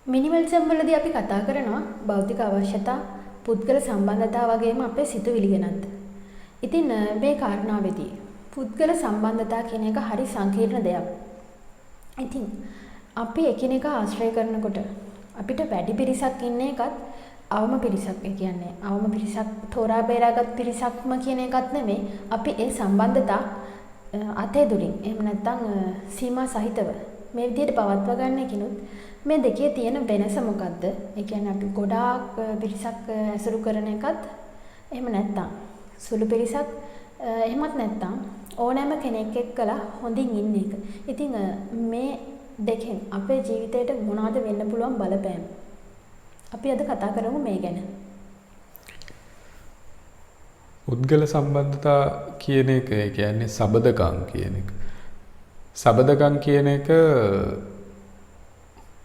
මිනිමලිසම් වලදී අපි කතා කරනවා භෞතික අවශ්‍යතා, පුද්ගල සම්බන්ධතා වගේම අපේ සිතුවිලි ගැනත්. ඉතින් මේ කාරණාවේදී පුද්ගල සම්බන්ධතා කියන එක හරි සංකීර්ණ දෙයක්. ඉතින් අපි එකිනෙකා ආශ්‍රය කරනකොට අපිට වැඩි පිරිසක් ඉන්න එකත් අවම පිරිසක් කියන්නේ අවම පිරිසක් තෝරා බේරාගත් පිරිසක්ම කියන එකත් නෙමෙයි. අපි ඒ සම්බන්ධතා අතේ දුරින් එහෙම නැත්නම් සීමා සහිතව මේ විදිහට පවත්වා ගන්න කිනුත් මේ දෙකේ තියෙන වෙනස මොකද්ද? ඒ කියන්නේ අපි ගොඩාක් පිරිසක් ඇසුරු කරන එකත් එහෙම නැත්නම් සුළු පිරිසක් එහෙමත් නැත්නම් ඕනෑම කෙනෙක් එක්කලා හොඳින් ඉන්න එක. ඉතින් මේ දෙකෙන් අපේ ජීවිතේට මොනවද වෙන්න පුළුවන් බලපෑම? අපි අද කතා කරමු මේ ගැන. පුද්ගල සම්බන්ධතා කියන එක කියන්නේ සබදකම් කියන එක. සබදකම් කියන එක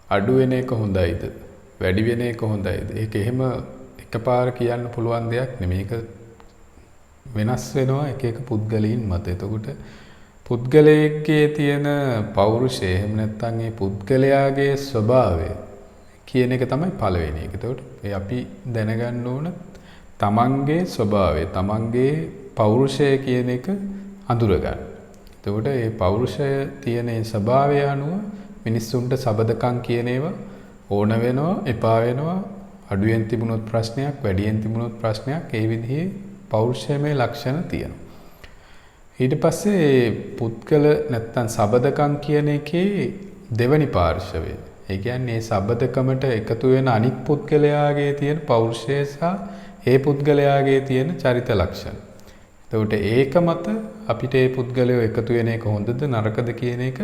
අඩු වෙන එක හොඳයිද? වැඩි වෙන එක හොඳයිද? ඒක එහෙම එකපාර කියන්න පුළුවන් දෙයක් නෙමෙයි. ඒක වෙනස් වෙනවා එක එක පුද්ගලයන් මත. එතකොට පුද්ගලයෙක්ගේ තියෙන පෞරුෂය එහෙම නැත්නම් ඒ පුද්ගලයාගේ ස්වභාවය කියන එක තමයි පළවෙනි එක. එතකොට අපි දැනගන්න ඕන තමන්ගේ ස්වභාවය, තමන්ගේ පෞරුෂය කියන එක අඳුරගන්න. එතකොට මේ පෞරුෂය තියෙන ඒ ස්වභාවය අනුව මිනිස්සුන්ට සබදකම් කියන ඒවා ඕන වෙනවා, එපා වෙනවා, අඩුවෙන් තිබුණොත් ප්‍රශ්නයක්, වැඩියෙන් තිබුණොත් ප්‍රශ්නයක්, ඒ විදිහේ පෞරුෂයමය ලක්ෂණ තියෙනවා. ඊට පස්සේ පුද්ගල නැත්තම් සබදකම් කියන එකේ දෙවනි පාර්ශවය. ඒ කියන්නේ සබදකමට එකතු වෙන අනික් පුද්ගලයාගේ තියෙන පෞරුෂය සහ ඒ පුද්ගලයාගේ තියෙන චරිත ලක්ෂණ. එතකොට ඒක මත අපිට ඒ පුද්ගලයෝ එකතු වෙන එක හොඳද නරකද කියන එක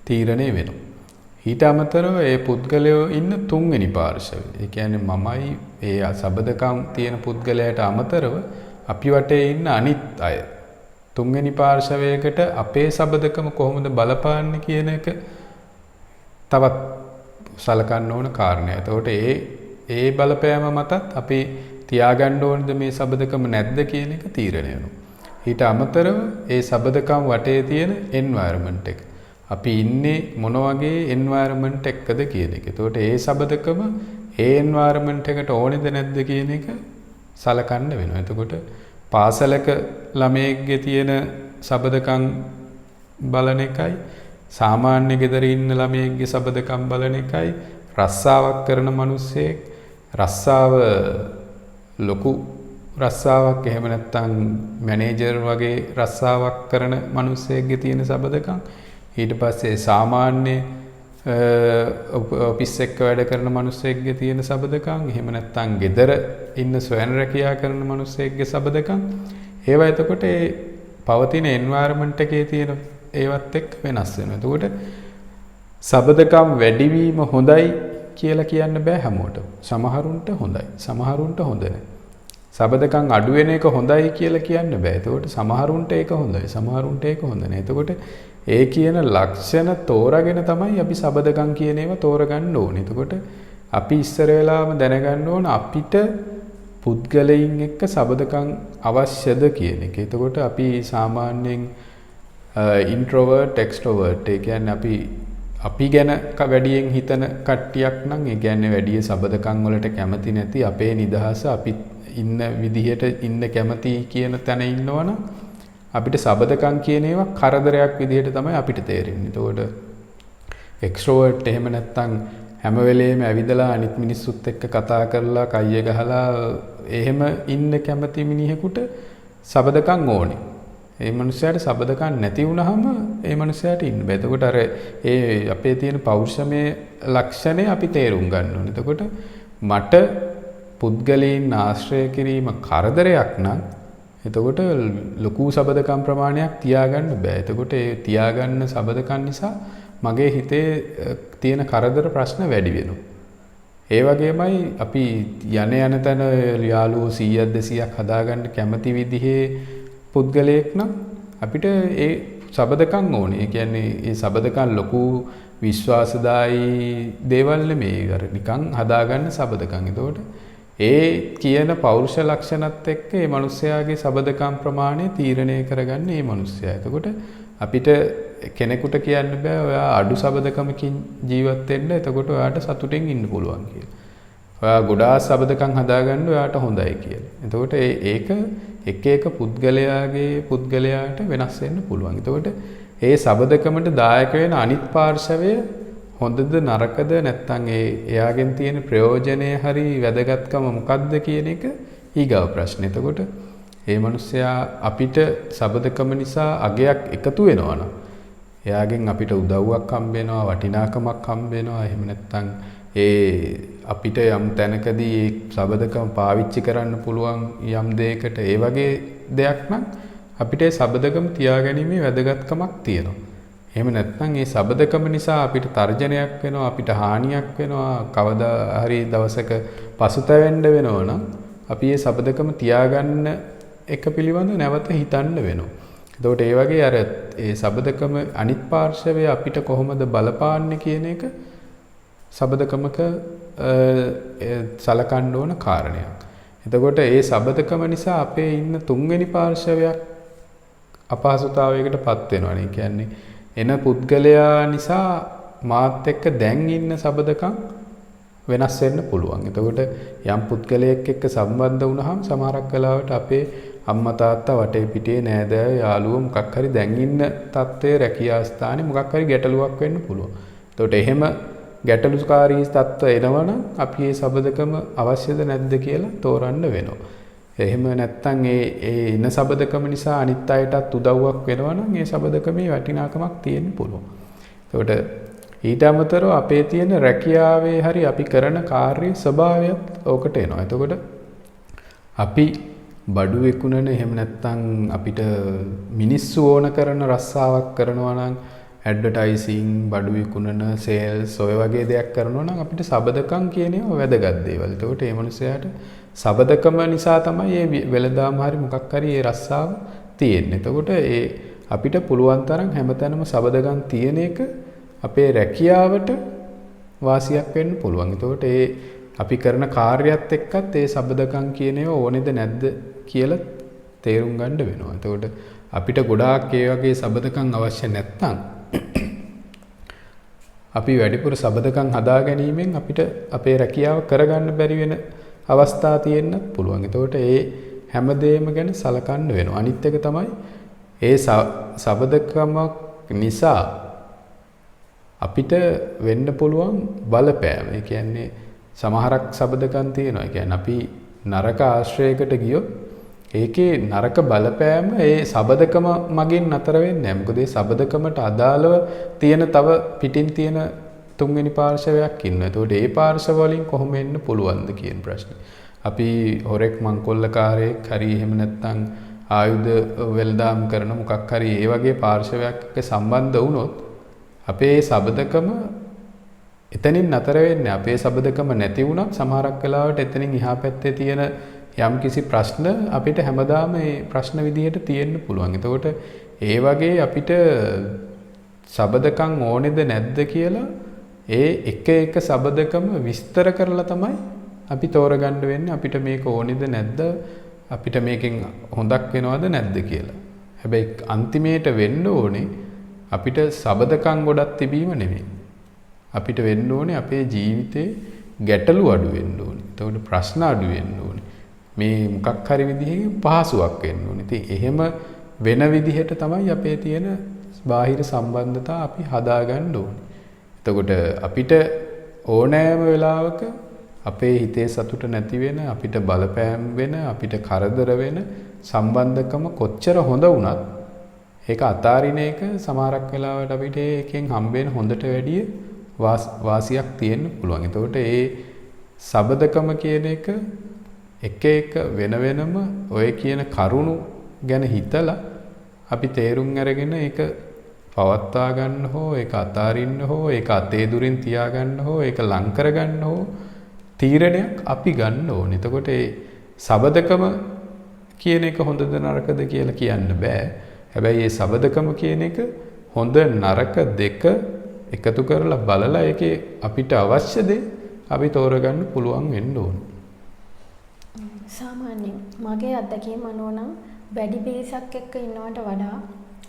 තීරණය වෙනවා. ඊට අමතරව ඒ පුද්ගලයෝ ඉන්න තුන්වෙනි පාර්ශවය. ඒ කියන්නේ මමයි ඒ සබදකම් තියෙන පුද්ගලයාට අමතරව අපි වටේ ඉන්න අනිත් අය. තුන්වෙනි පාර්ශවයකට අපේ සබදකම කොහොමද බලපාන්නේ කියන එක තවත් සලකන්න ඕන කාරණයක්. එතකොට ඒ බලපෑම මතත් අපි තියාගන්න ඕනද මේ සබදකම නැද්ද කියන එක තීරණය වෙනවා. ඊට අමතරව ඒ සබදකම් වටේ තියෙන එන්වයරන්මන්ට් එක. අපි ඉන්නේ මොන වගේ එන්වයරන්මන්ට් එකකද කියන එක. එතකොට ඒ සබදකම ඒ එන්වයරන්මන්ට් එකට ඕනේද නැද්ද කියන එක සලකන්න වෙනවා. එතකොට පාසලක ළමයෙක්ගේ තියෙන සබදකම් බලන එකයි සාමාන්‍ය ගෙදර ඉන්න ළමයෙක්ගේ සබදකම් බලන එකයි රස්සාවක් කරන මිනිස්සෙක් රස්සාව ලොකු රස්සාවක් එහෙම නැත්නම් මැනේජර් වගේ රස්සාවක් කරන මිනිස්සෙක්ගේ තියෙන සබදකම් ඊට පස්සේ සාමාන්‍ය ඔෆිස් එක වැඩ කරන මිනිස්සෙක්ගේ තියෙන සබදකම් එහෙම නැත්නම් ගෙදර ඉන්න ස්වයං රැකියා කරන මිනිස්සෙක්ගේ සබදකම් ඒවා එතකොට ඒ පවතින එන්වයරන්මන්ට් එකේ තියෙන ඒවත් එක්ක වෙනස් වෙනවා. එතකොට සබදකම් වැඩිවීම හොඳයි කියලා කියන්න බෑ හැමෝටම. සමහරුන්ට හොඳයි. සමහරුන්ට හොඳ නැහැ. සබදකම් අඩු වෙන එක හොඳයි කියලා කියන්න බෑ. එතකොට සමහරුන්ට ඒක හොඳයි. සමහරුන්ට ඒක හොඳ නැහැ. එතකොට ඒ කියන ලක්ෂණ තෝරාගෙන තමයි අපි සබදකම් කියන ඒවා තෝරගන්න ඕනේ. එතකොට අපි ඉස්සර වෙලාවම දැනගන්න ඕන අපිට පුද්ගලයින් එක්ක සබදකම් අවශ්‍යද කියන එක. එතකොට අපි සාමාන්‍යයෙන් ඉන්ට්‍රෝවර්ට් එක්ස්ට්‍රෝවර්ට් ඒ කියන්නේ අපි ගැන වැඩියෙන් හිතන කට්ටියක් නම් ඒ කියන්නේ වැඩි සබදකම් වලට කැමති නැති අපේ නිදහස අපි ඉන්න විදිහට ඉන්න කැමති කියන තැන ඉන්නවනම් අපිට සබදකම් කියන ඒවා කරදරයක් විදිහට තමයි අපිට තේරෙන්නේ. එතකොට එක්ස්ට්‍රෝවර්ට් එහෙම නැත්නම් හැම වෙලේම ඇවිදලා අනිත් මිනිස්සුත් එක්ක කතා කරලා කයිය ගහලා එහෙම ඉන්න කැමති මිනිහෙකුට සබදකම් ඕනේ. ඒ මනුස්සයාට සබදකම් නැති වුනහම ඒ මනුස්සයාට ඉන්න බෑ. එතකොට අර ඒ අපේ තියෙන පෞරුෂමය ලක්ෂණය අපි තේරුම් ගන්න ඕනේ. එතකොට මට පුද්ගලයන් ආශ්‍රය කිරීම කරදරයක් නම් එතකොට ලොකු සබදකම් ප්‍රමාණයක් තියාගන්න බෑ. එතකොට ඒ තියාගන්න සබදකම් නිසා මගේ හිතේ තියෙන කරදර ප්‍රශ්න වැඩි වෙනවා. ඒ වගේමයි අපි යන තැන යාළුවෝ 100ක් 200ක් හදාගන්න කැමති විදිහේ පුද්ගලයෙක් නම් අපිට ඒ සබදකම් ඕනේ. ඒ කියන්නේ ඒ සබදකම් ලොකු විශ්වාසදායී දේවල් නෙමෙයි. අර නිකන් හදාගන්න සබදකම්. එතකොට ඒ කියන පෞරුෂ ලක්ෂණත් එක්ක මේ මිනිස්යාගේ සබදකම් ප්‍රමාණය තීරණය කරගන්නේ මේ මිනිස්යා. එතකොට අපිට කෙනෙකුට කියන්න බෑ ඔයා අඩු සබදකමකින් ජීවත් වෙන්න එතකොට ඔයාට සතුටින් ඉන්න පුළුවන් කියලා. ඔයා ගොඩාක් සබදකම් හදාගන්න ඔයාට හොඳයි කියලා. එතකොට ඒක එක පුද්ගලයාට වෙනස් වෙන්න පුළුවන්. එතකොට ඒ සබදකමට දායක වෙන අනිත් පාර්ශවය හොඳද නරකද නැත්නම් එයාගෙන් තියෙන ප්‍රයෝජනය හරි වැදගත්කම මොකක්ද කියන එක ඊගාව ප්‍රශ්නේ. එතකොට ඒ මිනිස්සයා අපිට සබදකම නිසා අගයක් එකතු වෙනවා නම් එයාගෙන් අපිට උදව්වක් හම්බ වෙනවා, වටිනාකමක් හම්බ වෙනවා. එහෙම නැත්නම් අපිට යම් තැනකදී ඒ සබදකම පාවිච්චි කරන්න පුළුවන් යම් දෙයකට ඒ වගේ දෙයක් නම් අපිට ඒ සබදකම තියාගැනීමේ වැදගත්කමක් තියෙනවා. එහෙම නැත්නම් ඒ සබදකම නිසා අපිට තර්ජනයක් වෙනවා, අපිට හානියක් වෙනවා, කවදා හරි දවසක පසුතැවෙන්න වෙනවා නම් අපි ඒ සබදකම තියාගන්න එක පිළිබඳ නැවත හිතන්න වෙනවා. එතකොට ඒ වගේ අර ඒ සබදකම අනිත් පාර්ශවය අපිට කොහොමද බලපාන්නේ කියන එක සබදකමක සලකන්න ඕන කාරණයක්. එතකොට ඒ සබදකම නිසා අපේ ඉන්න තුන්වෙනි පාර්ශවයක් අපහසුතාවයකට පත් වෙනවා. ඒ කියන්නේ එන පුද්ගලයා නිසා මාත් එක්ක දැන් ඉන්න සබදකම් වෙනස් වෙන්න පුළුවන්. එතකොට යම් පුද්ගලයෙක් එක්ක සම්බන්ධ වුණාම සමහරක් වෙලාවට අපේ අම්මා තාත්තා වටේ පිටේ නෑදෑයෝ යාළුවෝ මොකක් හරි දැන් ඉන්න තත්ත්වයේ රැකියා ස්ථානේ මොකක් හරි ගැටලුවක් වෙන්න පුළුවන්. එතකොට එහෙම ගැටලුකාරී තත්ත්ව එනවනම් අපි මේ සබදකම අවශ්‍යද නැද්ද කියලා තෝරන්න වෙනවා. එහෙම නැත්නම් ඒ එන සබදකම නිසා අනිත් අයටත් උදව්වක් වෙනවනම් ඒ සබදකමේ වටිනාකමක් තියෙන්න පුළුවන්. එතකොට ඊට අමතරව අපේ තියෙන රැකියාවේ හරි අපි කරන කාර්යයේ ස්වභාවයත් ඕකට එනවා. එතකොට අපි බඩු විකුණන එහෙම නැත්නම් අපිට මිනිස්සු ඕන කරන රස්සාවක් කරනවා නම් ඇඩ්වර්ටයිසිං, බඩු විකුණන, සේල්ස් ඔය වගේ දෙයක් කරනවා නම් අපිට සබදකම් කියන ඒවා වැදගත් දේවල්. එතකොට මේ මිනිස්සයාට සබදකම නිසා තමයි මේ වෙළඳාම හරි මොකක් හරි මේ රස්සාව තියෙන්නේ. එතකොට අපිට පුළුවන් තරම් හැමතැනම සබදකම් තියෙන එක අපේ රැකියාවට වාසියක් වෙන්න පුළුවන්. එතකොට අපි කරන කාර්යයත් එක්කත් ඒ සබදකම් කියන ඒවා ඕනේද නැද්ද කියලා තේරුම් ගන්න වෙනවා. එතකොට අපිට ගොඩාක් ඒ වගේ සබදකම් අවශ්‍ය නැත්නම් අපි වැඩිපුර සබදකම් හදා ගැනීමෙන් අපිට අපේ රැකියාව කරගන්න බැරි වෙන අවස්ථා තියෙන්න පුළුවන්. එතකොට හැමදේම ගැන සලකන්න වෙනවා. අනිත් එක තමයි සබදකමක් නිසා අපිට වෙන්න පුළුවන් බලපෑම. ඒ කියන්නේ සමහරක් සබදකම් තියෙනවා. ඒ කියන්නේ අපි නරක ආශ්‍රයයකට ගියොත් ඒකේ නරක බලපෑම ඒ සබදකම මගින් නතර වෙන්නේ නැහැ. මොකද ඒ සබදකමට අදාළව තියෙන තව පිටින් තියෙන තුන්වෙනි පාර්ශවයක් ඉන්නවා. ඒතකොට ඒ පාර්ශව වලින් කොහොම එන්න පුළුවන්ද කියන ප්‍රශ්නේ. අපි හොරෙක් මංකොල්ලකාරයෙක් හරි එහෙම නැත්නම් ආයුධ වෙළඳාම් කරන මොකක් හරි ඒ වගේ පාර්ශවයක් එක්ක සම්බන්ධ වුණොත් අපේ සබදකම එතනින් නතර වෙන්නේ. අපේ සබදකම නැති වුණත් සමහරක් වෙලාවට එතනින් එහා පැත්තේ තියෙන යම්කිසි ප්‍රශ්න අපිට හැමදාම මේ ප්‍රශ්න විදිහට තියෙන්න පුළුවන්. එතකොට ඒ වගේ අපිට සබදකම් ඕනේද නැද්ද කියලා එක සබදකම විස්තර කරලා තමයි අපි තෝරගන්න වෙන්නේ. අපිට මේක ඕනේද නැද්ද, අපිට මේකෙන් හොඳක් වෙනවද නැද්ද කියලා. හැබැයි අන්තිමේට වෙන්න ඕනේ අපිට සබදකම් ගොඩක් තිබීම නෙමෙයි. අපිට වෙන්න ඕනේ අපේ ජීවිතේ ගැටලු අඩු වෙන්න ඕනේ. එතකොට ප්‍රශ්න අඩු වෙන්න ඕනේ. මේ මොකක් හරි විදිහකින් පහසුවක් වෙන්න ඕනේ. ඉතින් එහෙම වෙන විදිහට තමයි අපේ තියෙන බාහිර සම්බන්ධතා අපි හදාගන්න ඕනේ. එතකොට අපිට ඕනෑම වෙලාවක අපේ හිතේ සතුට නැති වෙන, අපිට බලපෑම් වෙන, අපිට කරදර වෙන සම්බන්ධකම කොච්චර හොඳ වුණත් ඒක අතාරින එක සමහරක් වෙලාවට අපිට ඒකෙන් හම්බෙන හොඳට වැඩිය වාසියක් තියෙන්න පුළුවන්. එතකොට සබදකම කියන එක වෙනම ඔය කියන කරුණු ගැන හිතලා අපි තේරුම් අරගෙන ඒක පවත්වා ගන්න හෝ ඒක අතාරින්න හෝ ඒක අතේ දුරින් තියාගන්න හෝ ඒක ලං කරගන්න හෝ තීරණයක් අපි ගන්න ඕනේ. එතකොට සබදකම කියන එක හොඳද නරකද කියලා කියන්න බෑ. හැබැයි මේ සබදකම කියන එක හොඳ නරක දෙක එකතු කරලා බලලා ඒකේ අපිට අවශ්‍ය දේ අපි තෝරගන්න පුළුවන් වෙන්න ඕන. සාමාන්‍යයෙන් මගේ අත්දැකීම අනුව නම් වැඩි පිරිසක් එක්ක ඉන්නවට වඩා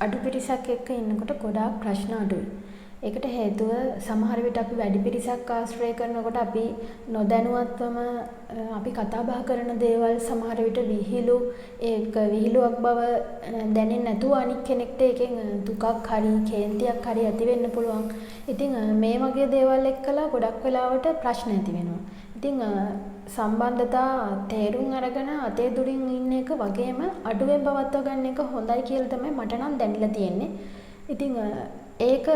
අඩු පිරිසක් එක්ක ඉන්නකොට ගොඩාක් ප්‍රශ්න අඩුයි. ඒකට හේතුව සමහර විට අපි වැඩි පිරිසක් ආශ්‍රය කරනකොට අපි නොදැනුවත්වම අපි කතා බහ කරන දේවල් සමහර විට විහිළුවක් බව දැනෙන්නේ නැතුව අනික් කෙනෙක්ට ඒකෙන් දුකක් හරි කේන්තියක් හරි ඇති වෙන්න පුළුවන්. ඉතින් මේ වගේ දේවල් එක්කලා ගොඩක් වෙලාවට ප්‍රශ්න ඇති වෙනවා. ඉතින් සම්බන්ධතා තේරුම් අරගෙන අතේ දුරින් ඉන්න එක වගේම අඩුවෙන් පවත්වා ගන්න එක හොඳයි කියලා තමයි මට නම් දැනෙලා තියෙන්නේ. ඉතින් ඒක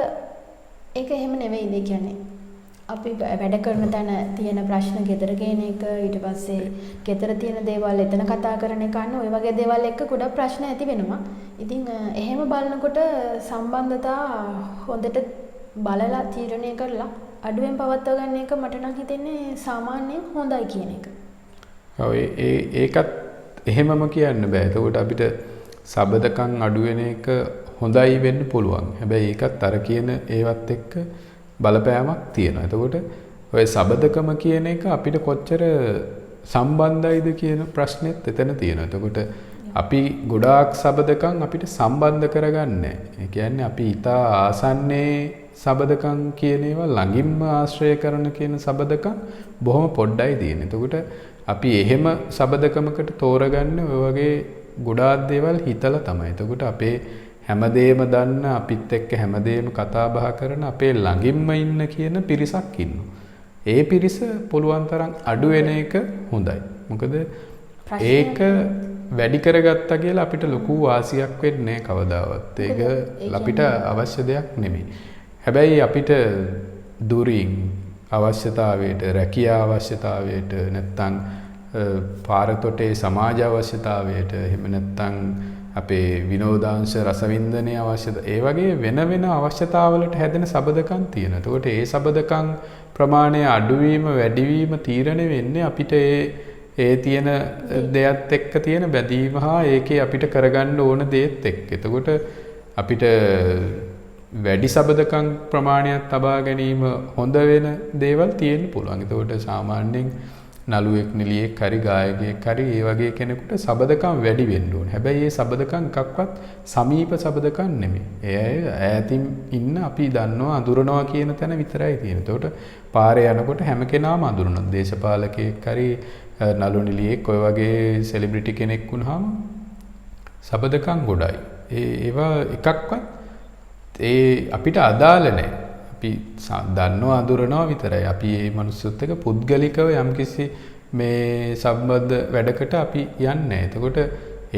එහෙම නෙවෙයිද කියන්නේ. අපි වැඩ කරන තැන තියෙන ප්‍රශ්න ගෙදර ගේන එක ඊට පස්සේ ගෙදර තියෙන දේවල් එතන කතා කරන එක අන්න ওই වගේ දේවල් එක්ක ගොඩක් ප්‍රශ්න ඇති වෙනවා. ඉතින් එහෙම බලනකොට සම්බන්ධතා හොඳට බලලා තීරණය කරලා අඩුවෙන් පවත්වා ගන්න එක මට නම් හිතෙන්නේ සාමාන්‍යයෙන් හොඳයි කියන එක. ඔව් ඒකත් එහෙමම කියන්න බෑ. එතකොට අපිට සබදකම් අඩු වෙන එක හොඳයි වෙන්න පුළුවන්. හැබැයි ඒකත් අර කියන ඒවත් එක්ක බලපෑමක් තියෙනවා. එතකොට ඔය සබදකම කියන එක අපිට කොච්චර සම්බන්ධයිද කියන ප්‍රශ්නෙත් එතන තියෙනවා. එතකොට අපි ගොඩාක් සබදකම් අපිට සම්බන්ධ කරගන්නේ. ඒ කියන්නේ අපි ඊටා ආසන්නේ සබදකම් කියන ඒවා ළඟින්ම ආශ්‍රය කරන කියන සබදකම් බොහොම පොඩ්ඩයි තියෙන්නේ. එතකොට අපි එහෙම සබදකමකට තෝරගන්නේ ඔය වගේ ගොඩාක් දේවල් හිතලා තමයි. එතකොට අපේ හැමදේම දන්න අපිත් එක්ක හැමදේම කතා බහ කරන අපේ ළඟින්ම ඉන්න කියන පිරිසක් ඉන්නවා. ඒ පිරිස පුළුවන් තරම් අඩු වෙන එක හොඳයි. මොකද ඒක වැඩි කරගත්තා කියලා අපිට ලොකු වාසියක් වෙන්නේ කවදාවත්. ඒක අපිට අවශ්‍ය දෙයක් නෙමෙයි. හැබැයි අපිට දුරින් අවශ්‍යතාවයට, රැකියා අවශ්‍යතාවයට, නැත්තම් පාරතොටේ සමාජ අවශ්‍යතාවයට, එහෙම නැත්තම් අපේ විනෝදාංශ රසවින්දනයේ අවශ්‍යතාව, ඒ වගේ වෙන වෙන අවශ්‍යතාවලට හැදෙන සබදකම් තියෙනවා. එතකොට ඒ සබදකම් ප්‍රමාණය අඩුවීම වැඩිවීම තීරණය වෙන්නේ අපිට ඒ තියෙන දෙයත් එක්ක තියෙන බැඳීම හා ඒකේ අපිට කරගන්න ඕන දේත් එක්ක. එතකොට අපිට වැඩි සබදකම් ප්‍රමාණයක් තබා ගැනීම හොඳ වෙන දේවල් තියෙන්න පුළුවන්. එතකොට සාමාන්‍යයෙන් නළුවෙක් නිලියෙක් හරි ගායකයෙක් හරි ඒ වගේ කෙනෙකුට සබදකම් වැඩි වෙන්න ඕනේ. හැබැයි මේ සබදකම් එකක්වත් සමීප සබදකම් නෙමෙයි. ඒ ඈතින් ඉන්න අපි දන්නවා අඳුරනවා කියන තැන විතරයි තියෙන්නේ. එතකොට පාරේ යනකොට හැම කෙනාම අඳුරනවා. දේශපාලකයෙක් හරි නළු නිලියෙක් ඔය වගේ සෙලිබ්‍රිටි කෙනෙක් වුණාම සබදකම් ගොඩයි. ඒවා එකක්වත් අපිට අදාළ නැහැ. අපි දන්නවා අඳුරනවා විතරයි. අපි මේ මිනිස්සුත් එක්ක පුද්ගලිකව යම්කිසි මේ සම්බන්ධ වැඩකට අපි යන්නේ. එතකොට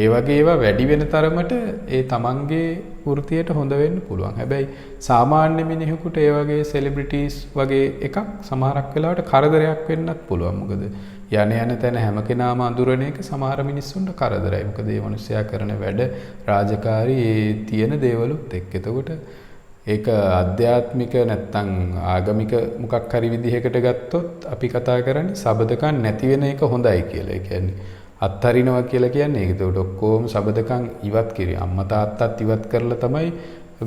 ඒ වගේ ඒවා වැඩි වෙන තරමට ඒ තමන්ගේ වෘත්තියට හොඳ වෙන්න පුළුවන්. හැබැයි සාමාන්‍ය මිනිහෙකුට ඒ වගේ සෙලිබ්‍රිටිස් වගේ එකක් සමහරක් වෙලාවට කරදරයක් වෙන්නත් පුළුවන්. මොකද යන තැන හැම කෙනාම අඳුරන එක සමහර මිනිස්සුන්ට කරදරයි. මොකද මේ මිනිස්සයා කරන වැඩ රාජකාරී තියෙන දේවලුත් එක්ක. එතකොට ඒක ආධ්‍යාත්මික නැත්තම් ආගමික මොකක් හරි විදිහකට ගත්තොත් අපි කතා කරන්නේ සබදකම් නැති වෙන එක හොඳයි කියලා. ඒ කියන්නේ අත්හරිනවා කියලා කියන්නේ ඒක. ඒකට ඔක්කොම සබදකම් ඉවත් කිරි. අම්මා තාත්තත් ඉවත් කරලා තමයි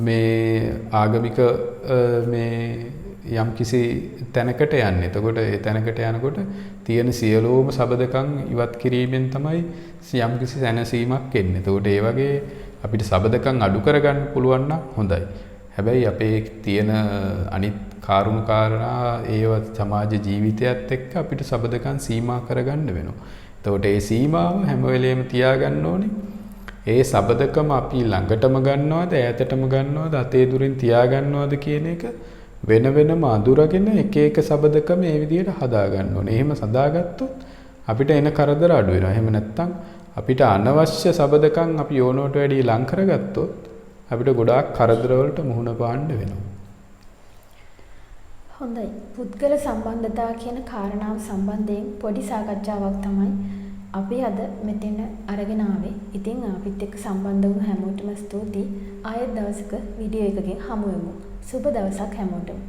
මේ ආගමික මේ යම් කිසි තැනකට යන්නේ. එතකොට ඒ තැනකට යනකොට තියෙන සියලුම සබදකම් ඉවත් කිරීමෙන් තමයි යම් කිසි සැනසීමක් එන්නේ. එතකොට ඒ වගේ අපිට සබදකම් අඩු කරගන්න පුළුවන් නම් හොඳයි. හැබැයි අපේ තියෙන අනිත් කාරුණු කාරණා ඒව සමාජ ජීවිතයත් එක්ක අපිට සබදකම් සීමා කරගන්න වෙනවා. එතකොට ඒ සීමාව හැම වෙලෙම තියාගන්න ඕනේ. ඒ සබදකම අපි ළඟටම ගන්නවද ඈතටම ගන්නවද අතේ දුරින් තියාගන්නවද කියන එක වෙන වෙනම අඳුරගෙන එක එක සබදකම මේ විදිහට හදා ගන්න ඕනේ. එහෙම සදාගත්තොත් අපිට එන කරදර අඩු වෙනවා. එහෙම නැත්නම් අපිට අනවශ්‍ය සබදකම් අපි ඕනෝට වැඩි ලං කරගත්තොත් අපිට ගොඩාක් කරදර වලට මුහුණ පාන්න වෙනවා. හොඳයි. පුද්ගල සම්බන්ධතා කියන කාරණාව සම්බන්ධයෙන් පොඩි සාකච්ඡාවක් තමයි අපි අද මෙතන අරගෙන ආවේ. ඉතින් අපිත් එක්ක සම්බන්ධ වුණු හැමෝටම ස්තුතියි. ආයෙත් දවසක වීඩියෝ එකකින් හමු වෙමු. සුබ දවසක් හැමෝටම.